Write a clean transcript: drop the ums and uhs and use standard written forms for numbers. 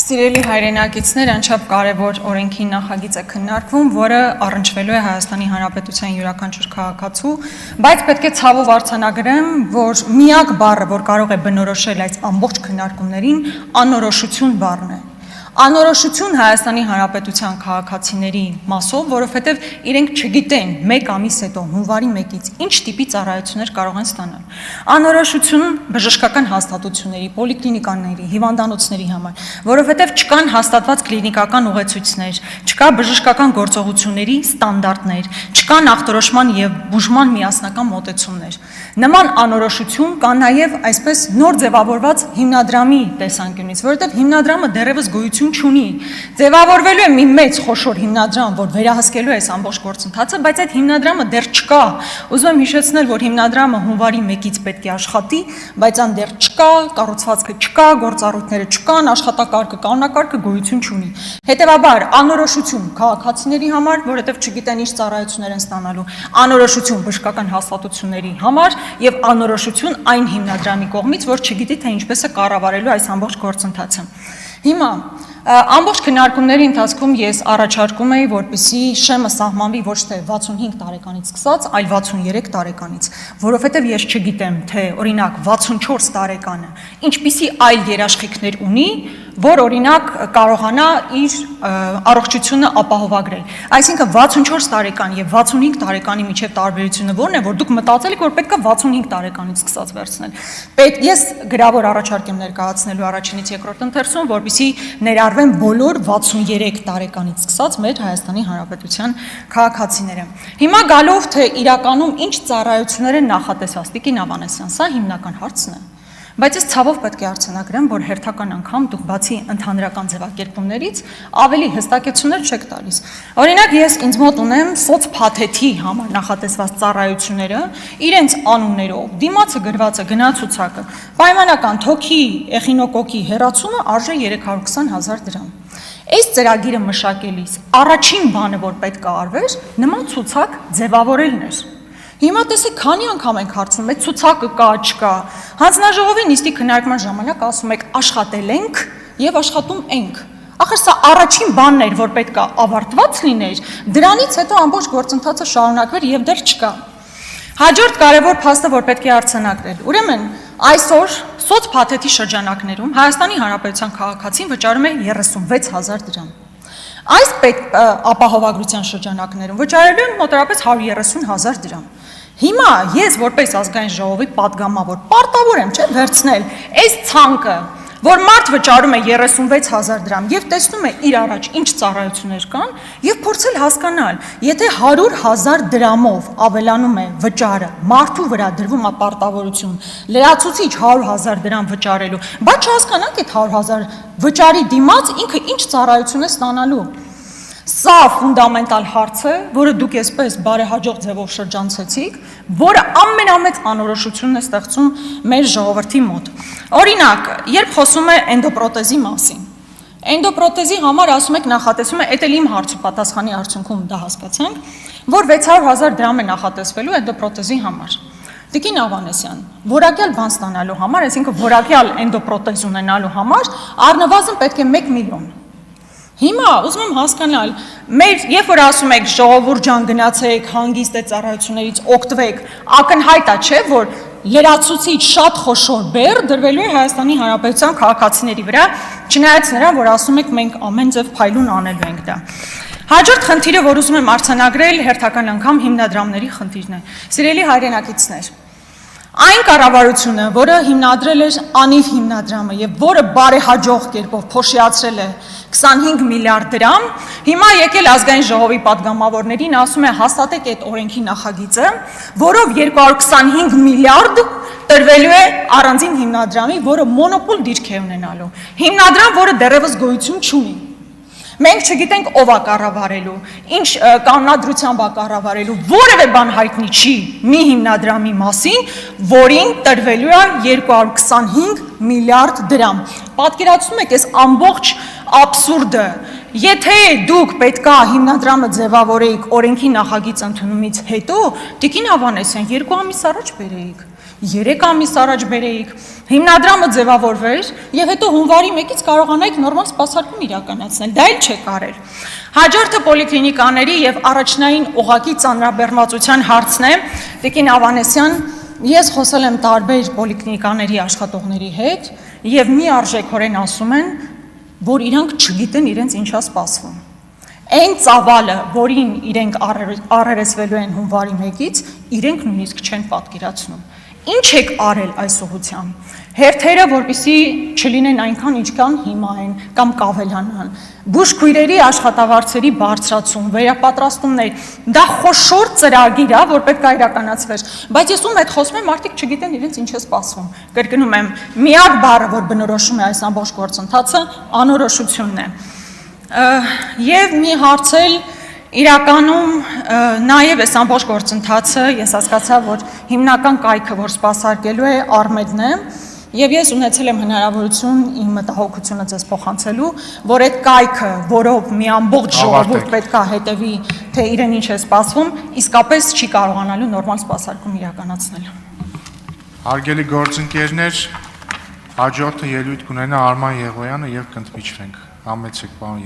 Սիրելի հայրենակիցներ, անչափ կարևոր օրենքի նախագիծ է քննարկվում, որը առնչվելու է Հայաստանի Հանրապետության յուրաքանչյուր քաղաքացու, բայց պետք է ցավով արձանագրեմ, որ միակ բառը, որ կարող է բնորոշել այս ամբողջ քննարկումներին, անորոշություն բառն է։ Անորոշություն Հայաստանի Հանրապետության քաղաքացիների մասով, որովհետև իրենք չգիտեն մեկ ամիս հետո հունվարի 1-ից ինչ տիպի ծառայություններ կարող են ստանալ։ Անորոշություն բժշկական հաստատությունների, պոլիկլինիկաների, հիվանդանոցների համար, որովհետև չկան հաստատված կլինիկական ուղեցույցներ, չկա բժշկական գործողությունների ստանդարտներ, չկան ախտորոշման եւ բուժման միասնական մոտեցումներ։ Նման անորոշություն կա նաև այսպես նոր ձևավորված հիմնադրամի տեսանկյունից, որովհետև հիմնադրամը դեռևս գոյություն չունի։ Ձևավորվելու է մի մեծ խոշոր հիմնադրամ, որ վերահսկելու է այս ամբողջ գործընթացը, բայց այդ հիմնադրամը դեռ չկա։ Ուզում եմ հիշեցնել, որ հիմնադրամը հունվարի 1-ից պետք է աշխատի, բայց ան դեռ չկա, կառուցվածքը չկա, գործառույթները չկան, աշխատակարգը, կանոնակարգը գոյություն չունի։ Հետևաբար անորոշություն քաղաքացիների համար, որովհետև չգիտեն ինչ ծառայություններ են ստանալու, անորոշություն բժշկական հաստատությունների համար եւ անորոշություն այն հիմնադրամի կողմից, որ չգիտի թե ինչպես է կառավարելու այս ամբողջ գործընթացը։ Հիմա ամբողջ քննարկումների ընթացքում ես առաջարկում էի, որպեսզի շեմը սահմանվի ոչ թե 65 տարեկանից սկսած, այլ 63 տարեկանից, որովհետև ես չգիտեմ, թե օրինակ 64 տարեկանը ինչպիսի այլ երաշխիքներ ունի, որ օրինակ կարողանա իր առողջությունը ապահովագրել։ Այսինքն 64 տարեկան եւ 65 տարեկանի միջև տարբերությունը ո՞րն է, որ դուք մտածել եք, որ պետք է 65 տարեկանից սկսած վերցնել։ Ես գրավոր առաջարկ եմ ներկայացնելու առաջինից երկրորդ ընթերցում, որպեսզի ներառվեն բոլոր 63 տարեկանից սկսած մեր Հայաստանի Հանրապետության քաղաքացիները։ Հիմա գալով թե իրականում ինչ ծառայություններ են նախատեսված, Տիկին Ավանեսյան, սա հիմնական հարցն է։ Բայց ես ցավով պետք է արձանագրեմ, որ հերթական անգամ դուք բացի ընդհանրական ձևակերպումներից ավելի հստակեցումներ չեք տալիս։ Օրինակ ես ինձ մոտ ունեմ սոցփաթեթի համար նախատեսված ծառայությունները, իրենց անուններով, դիմացը գրված է գնացուցակը, պայմանական թոքի էխինոկոկի հեռացումը արժե 320,000 դրամ։ Այս ծրագիրը մշակելիս առաջին բանը, որ պետք է արվեր, նման ցուցակ ձևավորելն էր։ Հիմա տեսեք, քանի անգամ ենք հարցնում, այդ ցուցակը կա, չկա։ Հանձնաժողովի նիստի քննարկման ժամանակ ասում եք աշխատել ենք եւ աշխատում ենք։ Ախր սա առաջին բանն էր, որ պետք է ավարտված լիներ, դրանից հետո ամբողջ գործընթացը շարունակվեր եւ դեռ չկա։ Հաջորդ կարևոր փաստը, որ պետք է արձանագրել։ Ուրեմն այսօր սոցփաթեթի շրջանակներում Հայաստանի Հանրապետության քաղաքացին վճարում է 36,000 դրամ։ Այս ապահովագրության շրջանակներում վճարելու են մոտավորապես 130,000 դրամ։ Հիմա ես որպես ազգային ժողովի պատգամավոր պարտավոր եմ վերցնել այս ցանկը, որ մարդ վճարում է 36,000 դրամ եւ տեսնում է իր առաջ ինչ ծառայություններ կան եւ փորձել հասկանալ, եթե 100,000 դրամով ավելանում է վճարը, մարդու վրա դրվում է պարտավորություն, լրացուցիչ 100,000 դրամ վճարելու, բայց չհասկանանք այդ 100,000 վճարի դիմաց ինքը ինչ ծառայություն է ստանալու։ Սա ֆունդամենտալ հարց է, որը դուք այսպես բարեհաջող ձևով շրջանցեցիք, որը ամենամեծ անորոշությունն է ստեղծում մեր ժողովրդի մոտ։ Օրինակ, երբ խոսում է էնդոպրոթեզի մասին, էնդոպրոթեզի համար ասում եք նախատեսում է, էդ էլ իմ հարցու պատասխանի արդյունքում դա հասկացանք, որ 600,000 դրամ է նախատեսվելու էնդոպրոթեզի համար։ Տիկին Ավանեսյան, որակյալ բան ստանալու համար, այսինքն որակյալ էնդոպրոթեզ ունենալու համար, առնվազն պետք է 1 միլիոն։ Հիմա ուզում եմ հասկանալ, երբ որ ասում եք ժողովուրդ ջան գնացեք, հանգիստ է ծառայություններից օգտվեք, ակնհայտ է, չէ, որ լրացուցիչ շատ խոշոր բեռ դրվելու է Հայաստանի Հանրապետության քաղաքացիների վրա, չնայած նրան, որ ասում եք մենք ամեն ձև փայլուն անելու ենք դա։ Հաջորդ խնդիրը, որ ուզում եմ արձանագրել, հերթական անգամ հիմնադրամների խնդիրն է։ Սիրելի հայրենակիցներ, այն կառավարությունը, որը հիմնադրել էր անիվ հիմնադրամը եւ որը բարեհաջող կերպով փոշիացրել է 25 միլիարդ դրամ, հիմա եկել ազգային ժողովի պատգամավորներին ասում է հաստատեք այդ օրենքի նախագիծը, որով 225 միլիարդ տրվելու է առանձին հիմնադրամի, որը մոնոպոլ դիրք է ունենալու։ Հիմնադրամ, որը դեռևս գոյություն չունի։ Մենք չգիտենք ով է կառավարելու, ինչ կանոնադրությամբ է կառավարելու, որևէ բան հայտնի չի մի հիմնադրամի մասին, որին տրվելու է 225 միլիարդ դրամ։ Պատկերացնում եք այս ամբողջ աբսուրդը, եթե դուք պետքա հիմնադրամը ձևավորեիք օրենքի նախագիծ ընդունումից հետո, Տիկին Ավանեսյան, 2 ամիս առաջ բերեիք։ 3 ամիս առաջ բերեիք, հիմնադրամը ձևավորվեր եւ հետո հունվարի 1-ից կարողանայիք նորմալ սպասարկում իրականացնել։ Դա էլ չեք արել։ Հաջորդը պոլիկլինիկաների եւ առաջնային օղակի ծանրաբեռնվածության հարցն է։ Տիկին Ավանեսյան, ես խոսել եմ տարբեր պոլիկլինիկաների աշխատողների հետ եւ միարժեքորեն ասում են, որ իրանք չգիտեն իրենց ինչա սպասվում։ Այն ծավալը, որին իրենք առերեսվելու են հունվարի 1-ից, իրենք նույնիսկ չեն պատկերացնում։ Ինչ եք արել այս ուղղությամբ։ Հերթերը, որպեսզի չլինեն այնքան, ինչքան հիմա են կամ կավելանան։ Բուժքույրերի աշխատավարձերի բարձրացում, վերապատրաստումներ, դա խոշոր ծրագիր է, որ պետք է իրականացվեր, բայց ես ում հետ խոսում եմ, մարդիկ չգիտեն իրենց ինչ է սպասվում։ Կրկնում եմ, միակ բառը, որ բնորոշում է այս ամբողջ գործընթացը, անորոշությունն է։ Եվ մի հարց էլ իրականում նաև այս ամբողջ գործընթացը ես հասկացա, որ հիմնական կայքը, որ սպասարկելու է Արմեդն է, եւ ես ունեցել եմ հնարավորություն իմ մտահոգությունը ձեզ փոխանցելու, որ այդ կայքը, որով մի ամբողջ ժողովուրդ պետք է հետևի, թե իրեն ինչ է սպասվում, իսկապես չի կարողանալու նորմալ սպասարկում իրականացնել։ Հարգելի գործընկերներ, հաջորդը ելույթ կունենա Արման Եղոյանը եւ կընդմիջվենք։ Համեցեք, պարոն